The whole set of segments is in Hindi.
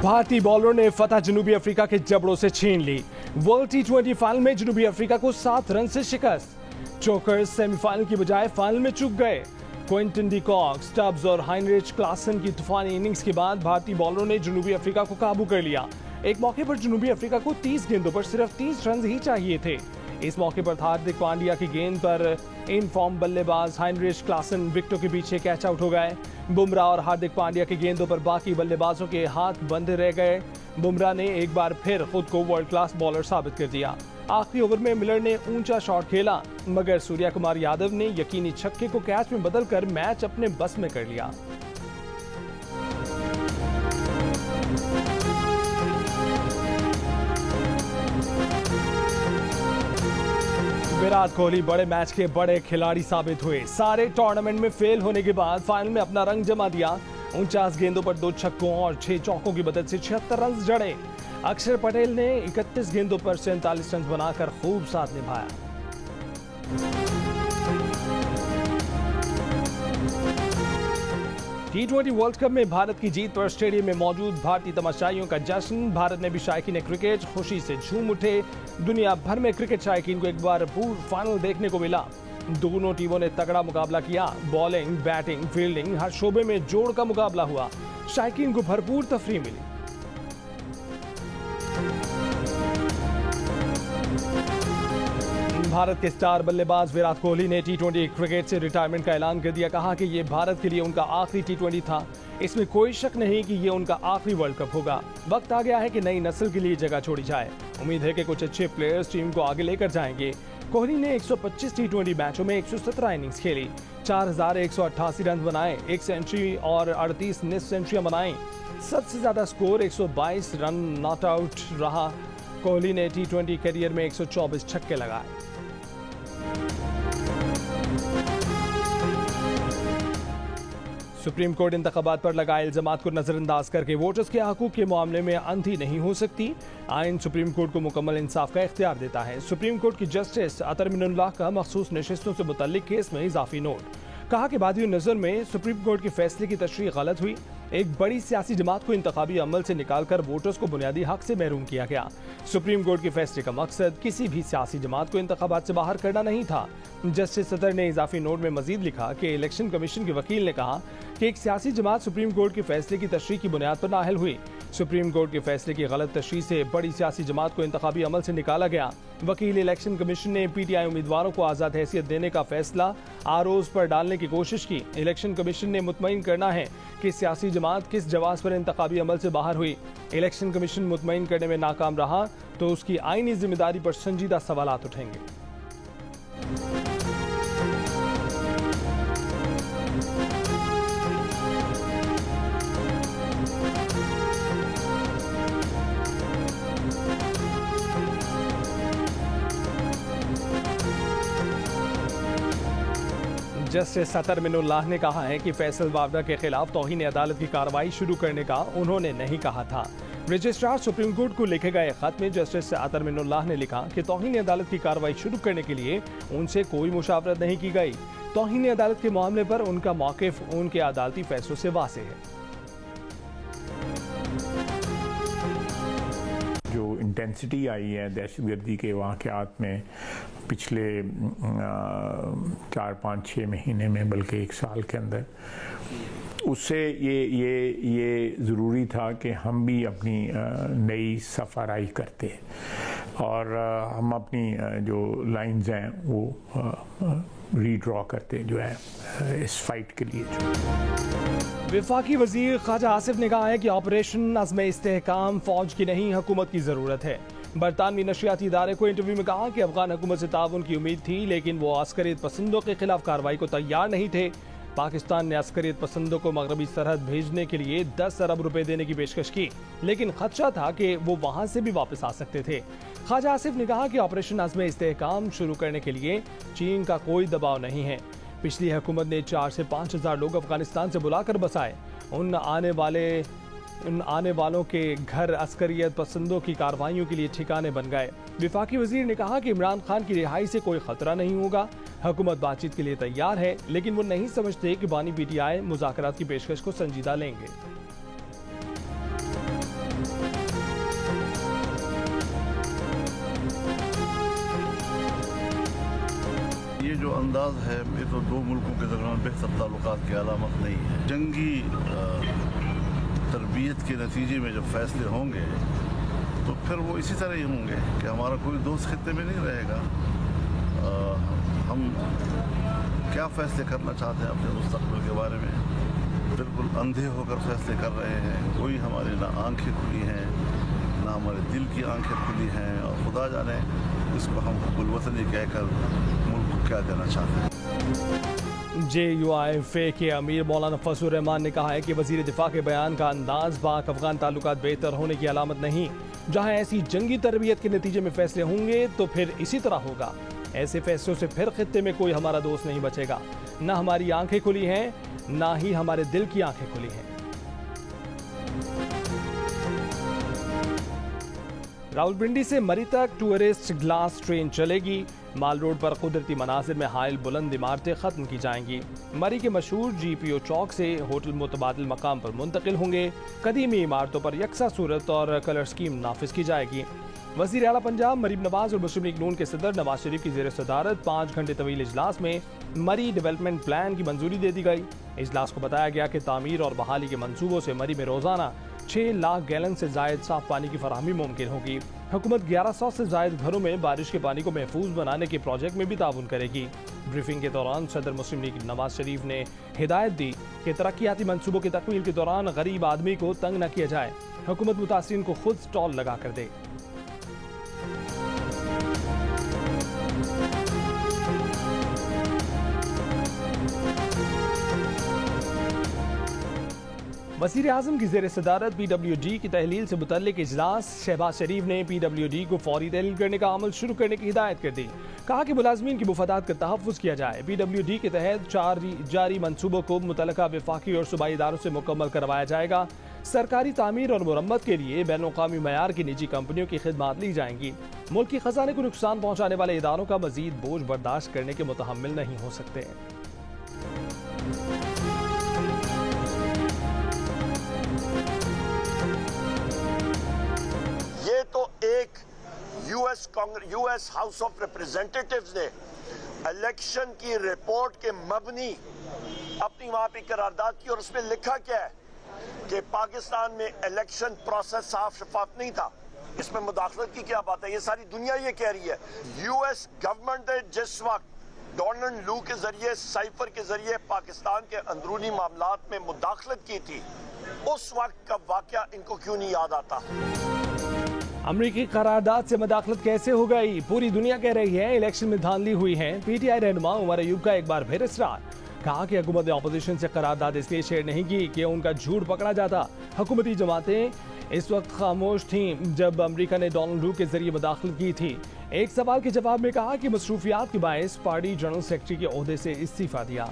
भारतीय बॉलरों ने फतह जनूबी अफ्रीका के जबड़ों से छीन ली। वर्ल्ड टी20 फाइनल में जनूबी अफ्रीका को 7 रन से शिकस्त। चोकर्स सेमीफाइनल की बजाय फाइनल में चूक गए। क्विंटन डी कॉक, स्टब्स और हाइनरिच क्लासन की तूफानी इनिंग्स के बाद भारतीय बॉलरों ने जनूबी अफ्रीका को काबू कर लिया। एक मौके पर जनूबी अफ्रीका को 30 गेंदों पर सिर्फ 30 रन ही चाहिए थे। इस मौके पर हार्दिक पांड्या की गेंद पर इन फॉर्म बल्लेबाज हाइनरिच क्लासन विकेटों के पीछे कैच आउट हो गए। बुमराह और हार्दिक पांड्या की गेंदों पर बाकी बल्लेबाजों के हाथ बंद रह गए। बुमराह ने एक बार फिर खुद को वर्ल्ड क्लास बॉलर साबित कर दिया। आखिरी ओवर में मिलर ने ऊंचा शॉट खेला, मगर सूर्या कुमार यादव ने यकीनी छक्के को कैच में बदलकर मैच अपने बस में कर लिया। विराट कोहली बड़े मैच के बड़े खिलाड़ी साबित हुए। सारे टूर्नामेंट में फेल होने के बाद फाइनल में अपना रंग जमा दिया। 49 गेंदों पर 2 छक्कों और 6 चौकों की मदद से 76 रन जड़े। अक्षर पटेल ने 31 गेंदों पर 47 रन बनाकर खूब साथ निभाया। टी20 वर्ल्ड कप में भारत की जीत पर स्टेडियम में मौजूद भारतीय तमाशाइयों का जश्न। भारत में भी शायकीन क्रिकेट खुशी से झूम उठे। दुनिया भर में क्रिकेट शायकीन को एक बार पूर्ण फाइनल देखने को मिला। दोनों टीमों ने तगड़ा मुकाबला किया। बॉलिंग, बैटिंग, फील्डिंग हर शोबे में जोड़ का मुकाबला हुआ। शायकीन को भरपूर तफरीह मिली। भारत के स्टार बल्लेबाज विराट कोहली ने टी20 क्रिकेट से रिटायरमेंट का ऐलान कर दिया। कहा कि ये भारत के लिए उनका आखिरी टी20 था। इसमें कोई शक नहीं कि ये उनका आखिरी वर्ल्ड कप होगा। वक्त आ गया है कि नई नस्ल के लिए जगह छोड़ी जाए। उम्मीद है कि कुछ अच्छे प्लेयर्स टीम को आगे लेकर जाएंगे। कोहली ने 125 टी20 मैचों में 117 इनिंग्स खेली, 4188 रन बनाए, 1 सेंचुरी और 38 निस्फ सेंचुरियां बनाई। सबसे ज्यादा स्कोर 122 रन नॉट आउट रहा। कोहली ने टी20 करियर में 124 छक्के लगाए। सुप्रीम कोर्ट इंतखाबात पर लगाए इल्जामात को नजरअंदाज करके वोटर्स के हकूक के मामले में अंधी नहीं हो सकती। आइन सुप्रीम कोर्ट को मुकम्मल इंसाफ का इख्तियार देता है। सुप्रीम कोर्ट की जस्टिस अतर मिनुल्लाह का मखसूस नशिस्तों से मुतल्लिक केस में इजाफी नोट। कहा कि बादियों नजर में सुप्रीम कोर्ट के फैसले की तशरीह गलत हुई। एक बड़ी सियासी जमात को इंतखाबी अमल से निकालकर वोटर्स को बुनियादी हक से महरूम किया गया। सुप्रीम कोर्ट के फैसले का मकसद किसी भी सियासी जमात को इंतखाबात से बाहर करना नहीं था। जस्टिस सदर ने इजाफी नोट में मजीद लिखा कि इलेक्शन कमीशन के वकील ने कहा कि एक सियासी जमात सुप्रीम कोर्ट के फैसले की तशरीह की बुनियाद पर नाअहल हुई। सुप्रीम कोर्ट के फैसले की गलत तशरीह से बड़ी सियासी जमात को इंतखाबी अमल से निकाला गया। वकील इलेक्शन कमीशन ने पीटीआई उम्मीदवारों को आजाद हैसियत देने का फैसला आरोज पर डालने की कोशिश की। इलेक्शन कमीशन ने मुतमईन करना है कि सियासी जमात किस जवाब पर इंतखाबी अमल से बाहर हुई। इलेक्शन कमीशन मुतमईन करने में नाकाम रहा तो उसकी आईनी जिम्मेदारी पर संजीदा सवालात उठेंगे। जस्टिस अतर मिनुल्लाह ने कहा है कि फैसल वावड़ा के खिलाफ तौहीन अदालत की कार्रवाई शुरू करने का उन्होंने नहीं कहा था। रजिस्ट्रार सुप्रीम कोर्ट को लिखे गए खत में जस्टिस अतर मिनुल्लाह ने लिखा कि तौहीन अदालत की कार्रवाई शुरू करने के लिए उनसे कोई मुशावरत नहीं की गई। तौहीन अदालत के मामले पर उनका मौक़िफ़ उनके अदालती फैसलों से वाज़ेह है। जो इंटेंसिटी आई है दहशतगर्दी के वाक़यात में पिछले 4-5-6 महीने में, बल्कि 1 साल के अंदर, उससे ये ज़रूरी था कि हम भी अपनी नई सफ़ाराई करते और हम अपनी जो लाइंस हैं वो रीड्रॉ करते जो है इस फाइट के लिए। वफाकी वजीर ख्वाजा आसिफ ने कहा है कि ऑपरेशन अज़्म इस्तेहकाम फौज की नहीं हुकूमत की ज़रूरत है। बरतानवी नशियाती इदारे को इंटरव्यू में कहा कि अफगान हुकूमत से ताउन की उम्मीद थी, लेकिन वो अस्करियत पसंदों के खिलाफ कार्रवाई को तैयार नहीं थे। पाकिस्तान ने अस्करियत पसंदों को मगरबी सरहद भेजने के लिए 10 अरब रुपए देने की पेशकश की, लेकिन खदशा था कि वो वहां से भी वापस आ सकते थे। ख्वाजा आसिफ ने कहा कि ऑपरेशन अज़्म इस्तेहकाम शुरू करने के लिए चीन का कोई दबाव नहीं है। पिछली हुकूमत ने 4 से 5 हज़ार लोग अफगानिस्तान से बुलाकर बसाए। उन आने वालों के घर अस्करियत पसंदों की कार्रवाइयों के लिए ठिकाने बन गए। वफाकी वजीर ने कहा कि इमरान खान की रिहाई से कोई खतरा नहीं होगा। हुकूमत बातचीत के लिए तैयार है, लेकिन वो नहीं समझते कि बानी पीटीआई मुज़ाकरात की पेशकश को संजीदा लेंगे। ये जो अंदाज है ये तो दो मुल्कों के दरमियान बेहतर ताल्लुकात की अलामत नहीं है। जंगी तरबियत के नतीजे में जब फैसले होंगे तो फिर वो इसी तरह ही होंगे कि हमारा कोई दोस्त खित्ते में नहीं रहेगा। हम क्या फैसले करना चाहते हैं अपने मुस्तक़बिल के बारे में, बिल्कुल अंधे होकर फैसले कर रहे हैं। कोई हमारी ना आंखें खुली हैं ना हमारे दिल की आंखें खुली हैं, और खुदा जाने इसको हम हुब्बुल वतनी कहकर मुल्क को क्या देना चाहते हैं। JUIFA के अमीर मौलाना फजलुर रहमान ने कहा है कि वजीर दिफा के बयान का अंदाज पाक अफगान ताल्लुकात बेहतर होने की अलामत नहीं। जहां ऐसी जंगी तरबियत के नतीजे में फैसले होंगे तो फिर इसी तरह होगा। ऐसे फैसलों से फिर खित्ते में कोई हमारा दोस्त नहीं बचेगा। न हमारी आंखें खुली हैं, ना ही हमारे दिल की आंखें खुली हैं। रावलपिंडी से मरी तक टूरिस्ट ग्लास ट्रेन चलेगी। माल रोड पर कुदरती मनाजिर में हाइल बुलंद इमारतें खत्म की जाएंगी। मरी के मशहूर GPO चौक से होटल मुतबादिल मकाम पर मुंतकिल होंगे। कदीमी इमारतों पर यकसा सूरत और कलर स्कीम नाफिज की जाएगी। वज़ीर आला पंजाब मरीम नवाज और मुस्लिम लीग नून के सदर नवाज शरीफ की ज़ेर सदारत 5 घंटे तवील इजलास में मरी डेवलपमेंट प्लान की मंजूरी दे दी गई। इजलास को बताया गया कि तामीर और बहाली के मंसूबों से मरी में रोजाना 6 लाख गैलन से जायद साफ पानी की फराहमी मुमकिन होगी। हुकूमत 1100 से जायद घरों में बारिश के पानी को महफूज बनाने के प्रोजेक्ट में भी ताउन करेगी। ब्रीफिंग के दौरान सदर मुस्लिम लीग नवाज शरीफ ने हिदायत दी कि तरक्याती मंसूबों की तकमील के दौरान गरीब आदमी को तंग न किया जाए। हुकूमत मुतासिरीन को खुद स्टॉल लगा कर दे। वज़ीर आज़म की ज़ेर सदारत PWD की तहलील से मुतल्लिक इजलास। शहबाज शरीफ ने PWD को फौरी तहलील करने का अमल शुरू करने की हिदायत कर दी। कहा कि मुलाजमीन की मुफादात का तहफ़्फ़ुज़ किया जाए। PWD के तहत जारी मंसूबों को मुतल्लिका वफाकी और सूबाई इदारों से मुकम्मल करवाया जाएगा। सरकारी तामीर और मुरम्मत के लिए बैनुल-अक़वामी मयार की निजी कंपनियों की खिदमात ली जाएंगी। मुल्क की खजाने को नुकसान पहुँचाने वाले इदारों का मजीद बोझ बर्दाश्त करने के मुतहम्मिल नहीं हो सकते। ये तो एक यूएस हाउस ऑफ रिप्रेजेंटेटिव्स ने इलेक्शन की रिपोर्ट के मबनी अपनी वहां पे करारदाद की, और उसमें लिखा क्या है कि पाकिस्तान में इलेक्शन प्रोसेस साफ शफाफ नहीं था। इसमें मुदाखलत की क्या बात है? ये सारी दुनिया ये कह रही है। यूएस गवर्नमेंट ने जिस वक्त डोनाल्ड लू के जरिए साइफर के जरिए पाकिस्तान के अंदरूनी मामलात में मुदाखलत की थी, उस वक्त का वाकया इनको क्यों नहीं याद आता? अमरीकी करारदाद से मुदाखलत कैसे हो गई? पूरी दुनिया कह रही है इलेक्शन में धांधली हुई है। PTI रहनुमा उमर अयूब का एक बार फिर इसरार। कहा कि हुकूमत ने अपोजिशन से करारदाद इसलिए शेयर नहीं की कि उनका झूठ पकड़ा जाता। हुकूमती जमातें इस वक्त खामोश थीं जब अमेरिका ने डोनाल्ड लू के जरिए मुदाखलत की थी। एक सवाल के जवाब में कहा कि मसरूफियात के बायस पार्टी जनरल सेक्रेटरी के ओहदे से इस्तीफा दिया।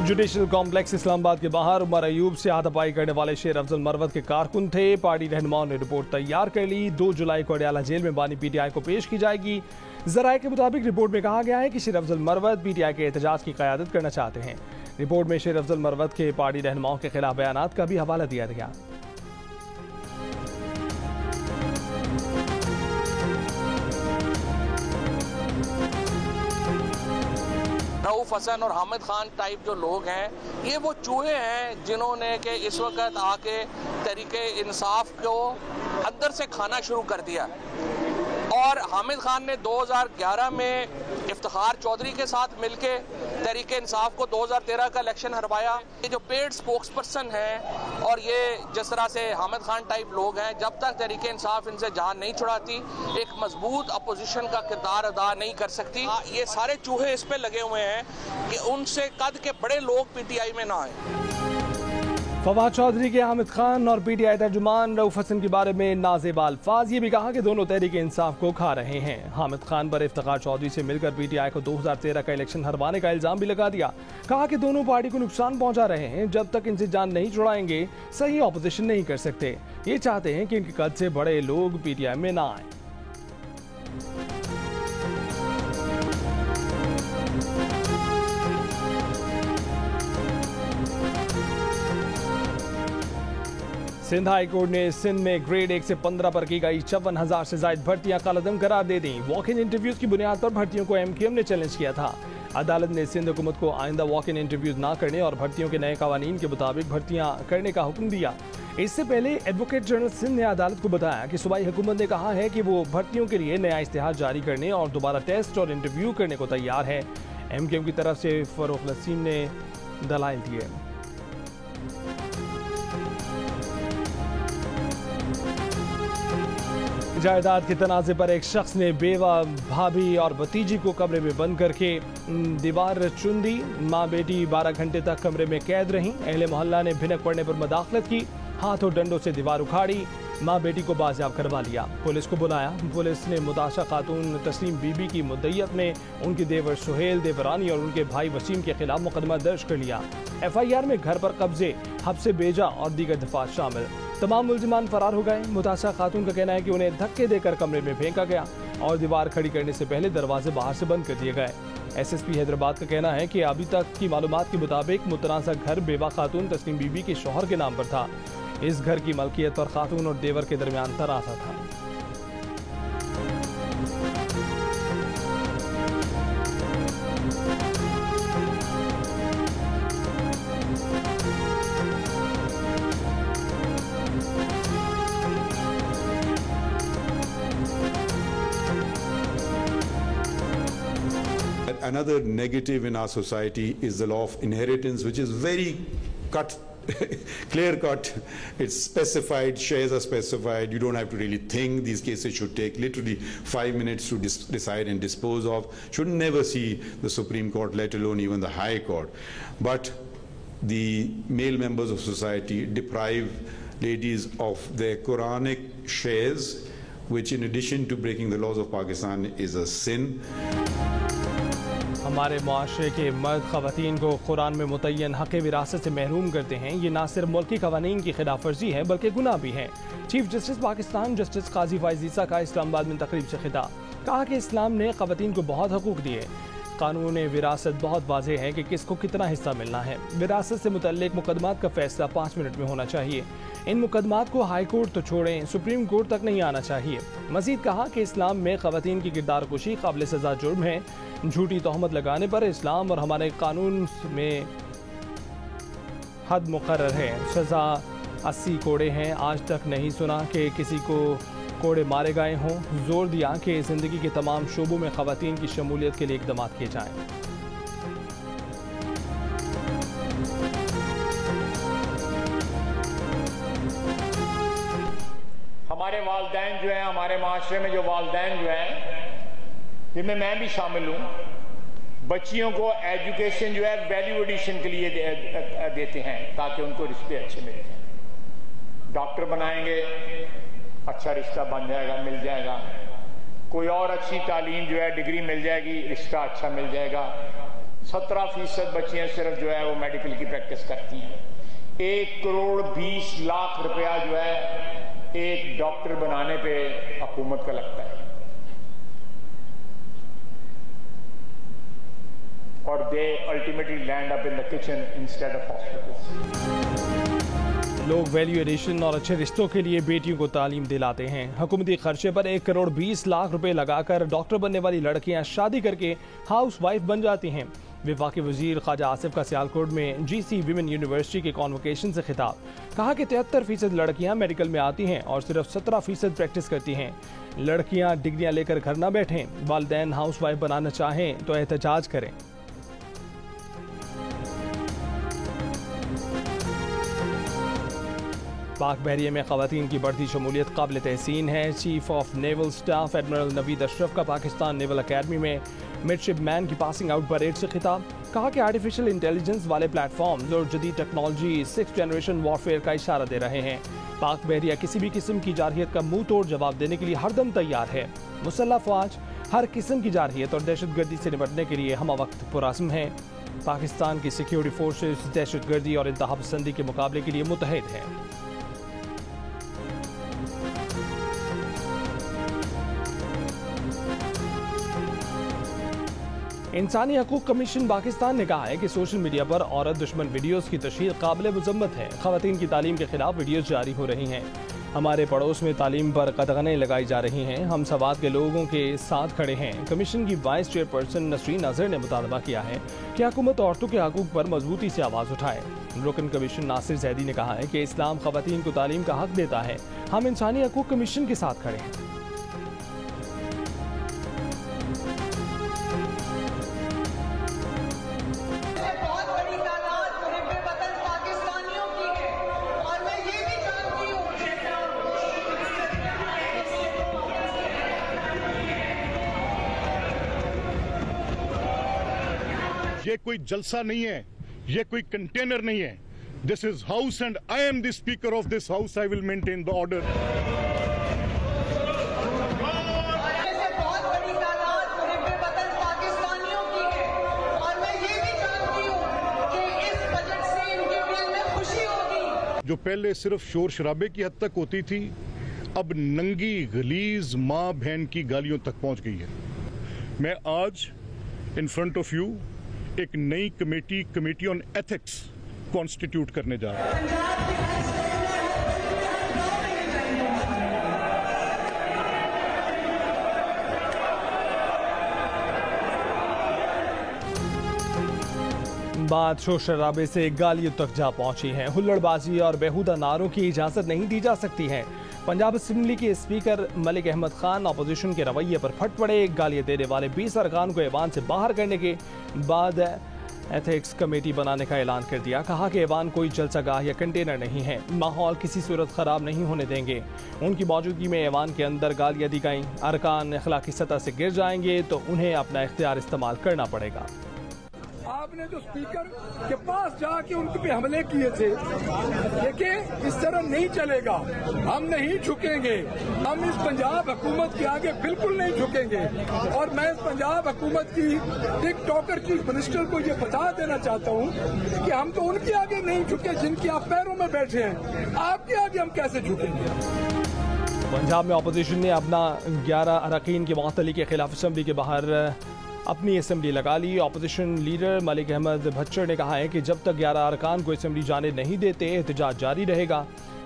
जुडिशल कॉम्प्लेक्स इस्लामाबाद के बाहर उमर अयूब से हाथापाई करने वाले शेर अफजल मरवत के कारकुन थे। पार्टी रहनुमाओं ने रिपोर्ट तैयार कर ली। 2 जुलाई को अडयाला जेल में बानी PTI को पेश की जाएगी। जराये के मुताबिक रिपोर्ट में कहा गया है कि शेर अफजल मरवत PTI के एहतजाज की क़यादत करना चाहते हैं। रिपोर्ट में शेर अफजल मरवत के पार्टी रहनुमाओं के खिलाफ बयानात का भी हवाला दिया गया। रऊफ हसन और हामिद खान टाइप जो लोग हैं, ये वो चूहे हैं जिन्होंने कि इस वक्त आके तरीके इंसाफ को अंदर से खाना शुरू कर दिया। और हामिद खान ने 2011 में इफ्तिखार चौधरी के साथ मिलके तहरीक इंसाफ को 2013 का इलेक्शन हरवाया। ये जो पेड स्पोक्स पर्सन हैं और ये जिस तरह से हामिद खान टाइप लोग हैं, जब तक तहरीक इंसाफ इनसे जान नहीं छुड़ाती एक मजबूत अपोजिशन का किरदार अदा नहीं कर सकती। ये सारे चूहे इस पे लगे हुए हैं कि उनसे कद के बड़े लोग PTI में ना आए। फवाद चौधरी के हामिद खान और PTI तर्जुमान रऊफ हसन के बारे में नाज़ेबा अल्फाज। ये भी कहा कि दोनों तहरीक इंसाफ को खा रहे हैं। हामिद खान पर इफ्तिखार चौधरी से मिलकर PTI को 2013 का इलेक्शन हरवाने का इल्जाम भी लगा दिया। कहा कि दोनों पार्टी को नुकसान पहुंचा रहे हैं। जब तक इनसे जान नहीं छुड़ाएंगे सही ऑपोजिशन नहीं कर सकते। ये चाहते हैं कि इनके कद से बड़े लोग PTI में ना आए। सिंध हाई कोर्ट ने सिंध में ग्रेड 1 से 15 पर की गई 54,000 से ज्यादा भर्तियां कालअदम करार दे दी। वॉक इन इंटरव्यूज की बुनियाद पर भर्तियों को एमक्यूएम ने चैलेंज किया था। अदालत ने सिंध हुकूमत को आइंदा वॉक इन इंटरव्यूज न करने और भर्तियों के नए कवानीन के मुताबिक भर्तियां करने का हुक्म दिया। इससे पहले एडवोकेट जनरल सिंध ने अदालत को बताया कि सूबाई हुकूमत ने कहा है कि वो भर्तियों के लिए नया इश्तिहार जारी करने और दोबारा टेस्ट और इंटरव्यू करने को तैयार है। एमक्यूएम की तरफ से फरूख नसीम ने दलाइल दिए। जायदाद के तनाज़े पर एक शख्स ने बेवा, भाभी और भतीजी को कमरे में बंद करके दीवार चुन दी। माँ बेटी 12 घंटे तक कमरे में कैद रहीं। अहले मोहल्ला ने भिनक पड़ने पर मदाखलत की, हाथ और डंडों से दीवार उखाड़ी, माँ बेटी को बाजियाब करवा लिया। पुलिस को बुलाया। पुलिस ने मुताशा खातून तस्लीम बीबी की मुद्दईयत में उनके देवर सुहेल देवरानी और उनके भाई वसीम के खिलाफ मुकदमा दर्ज कर लिया। FIR में घर पर कब्जे, हब्से बेजा और दीगर दफात शामिल। तमाम मुल्जिमान फरार हो गए। मुताशा खातून का कहना है कि उन्हें धक्के देकर कमरे में फेंका गया और दीवार खड़ी करने से पहले दरवाजे बाहर से बंद कर दिए गए। SSP हैदराबाद का कहना है कि अभी तक की मालूमात के मुताबिक मुतनाज़ा घर बेवा खातून तस्लीम बीबी के शौहर के नाम पर था। इस घर की मलकियत पर खातून और देवर के दरमियान तनाज़ा था। Another negative in our society is the law of inheritance, which is very clear cut. It's specified, shares are specified. You don't have to really think. These cases should take literally 5 minutes to decide and dispose of. Should never see the Supreme Court, let alone even the High Court. But the male members of society deprive ladies of their Quranic shares, which in addition to breaking the laws of Pakistan is a sin. हमारे मुआशरे के मर्द ख़वातीन को कुरान में मुतय्यन हक़ विरासत से महरूम करते हैं। ये ना सिर्फ मुल्की क़वानीन की खिलाफ वर्जी है बल्कि गुनाह भी है। चीफ जस्टिस पाकिस्तान जस्टिस काजी फाइज़ ईसा का इस्लामाबाद में तकरीब से खिताब, कहा कि इस्लाम ने ख़वातीन को बहुत हकूक़ दिए। कानून विरासत बहुत वाज़ेह है कि किसको कितना हिस्सा मिलना है। विरासत से मुतल्लिक मुकदमात का फैसला 5 मिनट में होना चाहिए। इन मुकदमात को हाई कोर्ट तो छोड़ें, सुप्रीम कोर्ट तक नहीं आना चाहिए। मजीद कहा कि इस्लाम में ख़वातीन की किरदार कुशी काबिल सज़ा जुर्म है। झूठी तोहमत लगाने पर इस्लाम और हमारे कानून में हद मुकर्रर है। सज़ा 80 कोड़े हैं। आज तक नहीं सुना कि किसी को कोड़े मारे गए हों। जोर दिया कि ज़िंदगी के तमाम शोबों में ख़वातीन की शमूलियत के लिए इक़दाम किए जाएँ। हमारे वालिदैन जो हैं, हमारे माशरे में जो वालिदैन जो हैं, जिनमें मैं भी शामिल हूँ, बच्चियों को एजुकेशन जो है वैल्यू एडिशन के लिए देते हैं ताकि उनको रिश्ते अच्छे मिल जाएं। डॉक्टर बनाएंगे, अच्छा रिश्ता बन जाएगा, मिल जाएगा। कोई और अच्छी तालीम जो है, डिग्री मिल जाएगी, रिश्ता अच्छा मिल जाएगा। 17% बच्चियाँ सिर्फ जो है वो मेडिकल की प्रैक्टिस करती हैं। 1 करोड़ 20 लाख रुपया जो है एक डॉक्टर बनाने पे हुकूमत का लगता है, और they ultimately land up in the kitchen instead of hospital. लोग वैल्यू एडिशन और अच्छे रिश्तों के लिए बेटियों को तालीम दिलाते हैं। हुकूमती खर्चे पर 1 करोड़ 20 लाख रुपए लगाकर डॉक्टर बनने वाली लड़कियां शादी करके हाउस वाइफ बन जाती हैं। वफाकी वजीर ख्वाजा आसिफ का सियालकोट में GC विमेन यूनिवर्सिटी के कॉन्वोकेशन से खिताब, कहा कि 73% लड़कियां मेडिकल में आती हैं और सिर्फ 17% प्रैक्टिस करती हैं। लड़कियां डिग्रियां लेकर घर ना बैठें। वालिदैन हाउस वाइफ बनाना चाहें तो एहतजाज करें। पाक बहरिया में ख़वातीन की बढ़ती शमूलियत काबिल तहसीन है। Chief of naval staff admiral Naveed Ashraf का पाकिस्तान नेवल अकेडमी में मिडशिपमैन की पासिंग आउट परेड से खिताब, कहा कि आर्टिफिशियल इंटेलिजेंस वाले प्लेटफॉर्म्स और जदीद टेक्नोलॉजी 6th जनरेशन वॉरफेयर का इशारा दे रहे हैं। पाक बहरिया किसी भी किस्म की जारहियत का मुंह तोड़ जवाब देने के लिए हरदम तैयार है। मुसल्लह फ़ौज हर किस्म की जारहियत और दहशतगर्दी से निपटने के लिए हम वक्त पुरअज़्म है। पाकिस्तान की सिक्योरिटी फोर्सेस दहशतगर्दी और इंतहा पसंदी के मुकाबले के लिए मुतहद हैं। इंसानी हकूक कमीशन पाकिस्तान ने कहा है कि सोशल मीडिया पर औरत दुश्मन वीडियोस की तशहीर काबिल मुज़म्मत है। ख़वातीन की तालीम के खिलाफ वीडियोस जारी हो रही हैं। हमारे पड़ोस में तालीम पर कदगनें लगाई जा रही हैं। हम सवाद के लोगों के साथ खड़े हैं। कमीशन की वाइस चेयरपर्सन नसरीन नाज़िर ने मुतालबा किया है कि हुकूमत औरतों के हकूक पर मजबूती से आवाज़ उठाए। रुकन कमीशन नासिर जैदी ने कहा है कि इस्लाम ख़वातीन को तालीम का हक देता है। हम इंसानी हकूक कमीशन के साथ खड़े हैं। ये कोई जलसा नहीं है, ये कोई कंटेनर नहीं है। This is house and I am the speaker of this house. I will maintain the order. जो पहले सिर्फ शोर शराबे की हद तक होती थी, अब नंगी गलीज माँ बहन की गालियों तक पहुंच गई है। मैं आज इन फ्रंट ऑफ यू एक नई कमेटी ऑन एथिक्स कॉन्स्टिट्यूट करने जा रहा हूं। बात शोर शराबे से गालियों तक जा पहुंची है। हुल्लड़बाजी और बेहुदा नारों की इजाजत नहीं दी जा सकती है। पंजाब असेंबली के स्पीकर मलिक अहमद खान अपोजिशन के रवैये पर फट पड़े। गालियां देने वाले 20 अरकान को ऐवान से बाहर करने के बाद एथिक्स कमेटी बनाने का ऐलान कर दिया। कहा कि ऐवान कोई जलसागाह या कंटेनर नहीं है। माहौल किसी सूरत खराब नहीं होने देंगे। उनकी मौजूदगी में ऐवान के अंदर गालियां दी गईं। अरकान अखलाकी सतह से गिर जाएंगे तो उन्हें अपना इख्तियार इस्तेमाल करना पड़ेगा। आपने जो स्पीकर के पास जाके उनके पे हमले किए थे, देखिए इस तरह नहीं चलेगा। हम नहीं झुकेंगे। हम इस पंजाब हुकूमत के आगे बिल्कुल नहीं झुकेंगे। और मैं इस पंजाब हुकूमत की टिकटॉकर चीफ मिनिस्टर को ये बता देना चाहता हूँ कि हम तो उनके आगे नहीं झुके जिनके आप पैरों में बैठे हैं। आपके आगे हम कैसे झुकेंगे? पंजाब में अपोजिशन ने अपना 11 अरकान की मुअत्तली के खिलाफ असेंबली के बाहर अपनी असेंबली लगा ली। अपोजिशन लीडर मलिक अहमद भच्चर ने कहा है कि जब तक 11 अरकान को असेंबली जाने नहीं देते एहतजाज जारी रहेगा।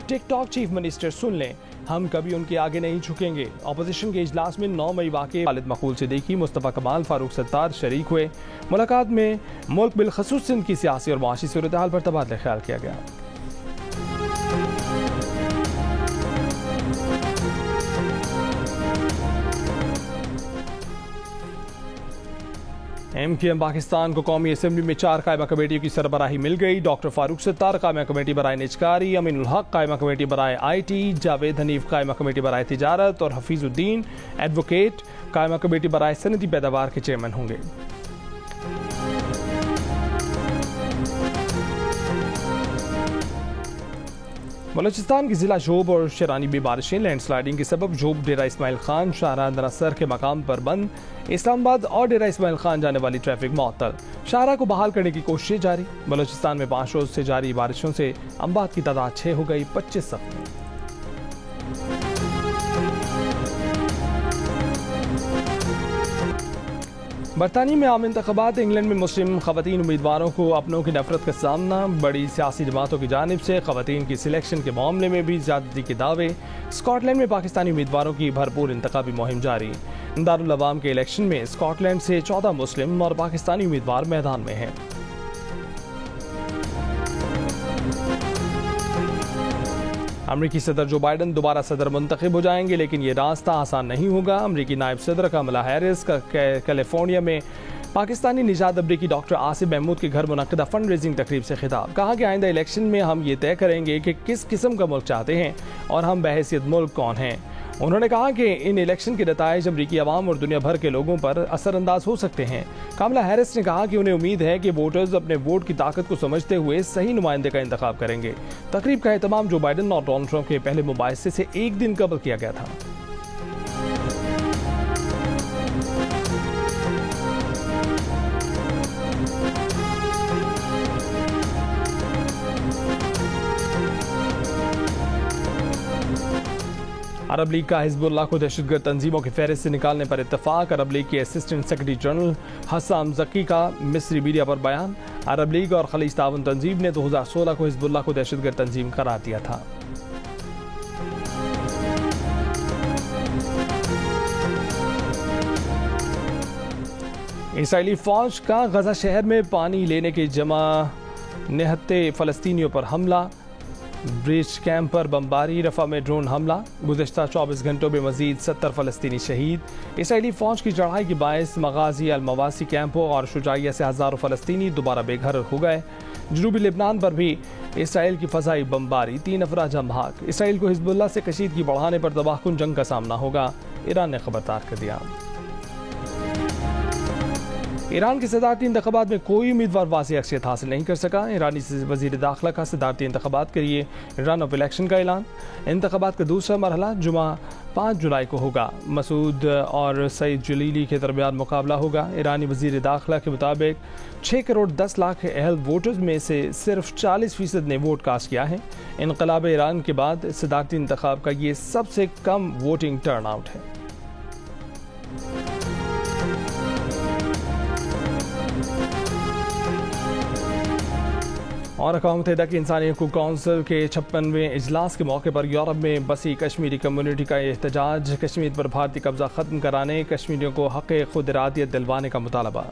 टिकटॉक चीफ मिनिस्टर सुन लें, हम कभी उनके आगे नहीं झुकेंगे। अपोजिशन के इजलास में 9 मई वाक़े खालिद मकबूल सिद्दीकी, मुस्तफ़ा कमाल, फारूक सत्तार शरीक हुए। मुलाकात में मुल्क बिलखसूस सिंध की सियासी और माशी सूरत हाल पर तबादला ख्याल किया गया। MQM पाकिस्तान को कौमी असेंबली में 4 कायमा कमेटियों की सरबराही मिल गई। डॉक्टर फारूक सत्तार कायमा कमेटी बराए निजकारी, अमीनुल हक कायमा कमेटी बराए IT, जावेद हनीफ कायमा कमेटी बराए तिजारत और हफीजुद्दीन एडवोकेट कायमा कमेटी बराए सनदी पैदावार के चेयरमैन होंगे। बलूचिस्तान के जिला जोब और शरानी में बारिशें, लैंडस्लाइडिंग के सबब जोब डेरा इस्माइल खान शाहराह दरासर के मकाम पर बंद। इस्लामाबाद और डेरा इस्माइल खान जाने वाली ट्रैफिक मुअत्तल। शाहराह को बहाल करने की कोशिशें जारी। बलूचिस्तान में 5 रोज से जारी बारिशों से अम्बात की तादाद 6 हो गई, 25 जख्मी। बरतानिया में आम इंतखाबात। इंग्लैंड में मुस्लिम खवातीन उम्मीदवारों को अपनों की नफरत का सामना। बड़ी सियासी जमातों की जानिब से खवातीन की सिलेक्शन के मामले में भी ज्यादती के दावे। स्कॉटलैंड में पाकिस्तानी उम्मीदवारों की भरपूर इंतखाबी मुहिम जारी। दारुल अवाम के इलेक्शन में स्कॉटलैंड से 14 मुस्लिम और पाकिस्तानी उम्मीदवार मैदान में हैं। अमरीकी सदर जो बाइडन दोबारा सदर मुंतखब हो जाएंगे, लेकिन ये रास्ता आसान नहीं होगा। अमरीकी नायब सदर कमला हैरिस का कैलिफोर्निया में पाकिस्तानी निजात अमरीकी डॉक्टर आसिफ महमूद के घर मुनक्किदा फंड रेजिंग तकरीब से खिताब। कहा कि आइंदा इलेक्शन में हम ये तय करेंगे कि किस किस्म का मुल्क चाहते हैं और हम बहैसियत मुल्क कौन हैं। उन्होंने कहा कि इन इलेक्शन के नताइज अमरीकी अवाम और दुनिया भर के लोगों पर असरअंदाज हो सकते हैं। कमला हैरिस ने कहा कि उन्हें उम्मीद है कि वोटर्स अपने वोट की ताकत को समझते हुए सही नुमाइंदे का इंतखाब करेंगे। तकरीब का एहतमाम जो बाइडन और डोनाल्ड ट्रंप के पहले मुबाहिसे से एक दिन कबल किया गया था। अरब लीग का हिजबुल्लाह को दहशतगर्द तंजीमों की फहरिस्त से निकालने पर इत्तफाक। अरब लीग के assistant secretary general Hasam jockey का मिस्री मीडिया पर बयान। अरब लीग और खलीज ताउन तंजीम ने 2016 को हिजबुल्लाह को दहशतगर्द तंजीम करार दिया था। इसराइली फौज का गजा शहर में पानी लेने के जमा निहत्ते फ़लस्तीनियों पर हमला। ब्रिज कैंप पर बमबारी, रफा में ड्रोन हमला। गुज़श्ता 24 घंटों में मजीद 70 फ़लस्तीनी शहीद। इसराइली फ़ौज की चढ़ाई के बायस मगाजी अल-मवासी कैंपों और शुजाइया से हज़ारों फ़लस्तीनी दोबारा बेघर हो गए। जनूबी लेबनान पर भी इसराइल की फ़ज़ाई बमबारी, 3 अफराद जम भाग। इसराइल को हिजबुल्लाह से कशीदगी बढ़ाने पर तबाहकुन जंग का सामना होगा, ईरान ने खबरदार कर दिया। ईरान के सदारती इंतख़ाबात में कोई उम्मीदवार वाज़ेह अक्सरियत हासिल नहीं कर सका। ईरानी वज़ीर दाखिला का सदारती इंतख़ाबात के लिए रन ऑफ इलेक्शन का ऐलान। इंतख़ाबात का दूसरा मरहला जुमा 5 जुलाई को होगा। मसूद और सईद जलीली के दरमियान मुकाबला होगा। ईरानी वज़ीर दाखिला के मुताबिक 6 करोड़ 10 लाख अहल वोटर्स में से सिर्फ 40% ने वोट कास्ट किया है। इनक़लाब ईरान के बाद सदारती इंतख़ाब का ये सबसे कम वोटिंग टर्न आउट है। और अक़वाम मुत्तहिदा की इंसानी हकूक़ कौंसिल के 56वें इजलास के मौके पर यूरोप में बसी कश्मीरी कम्युनिटी का एहतजाज। कश्मीर पर भारतीय कब्जा ख़त्म कराने, कश्मीरियों को हक़ खुद इरादियत दिलवाने का मुतालबा।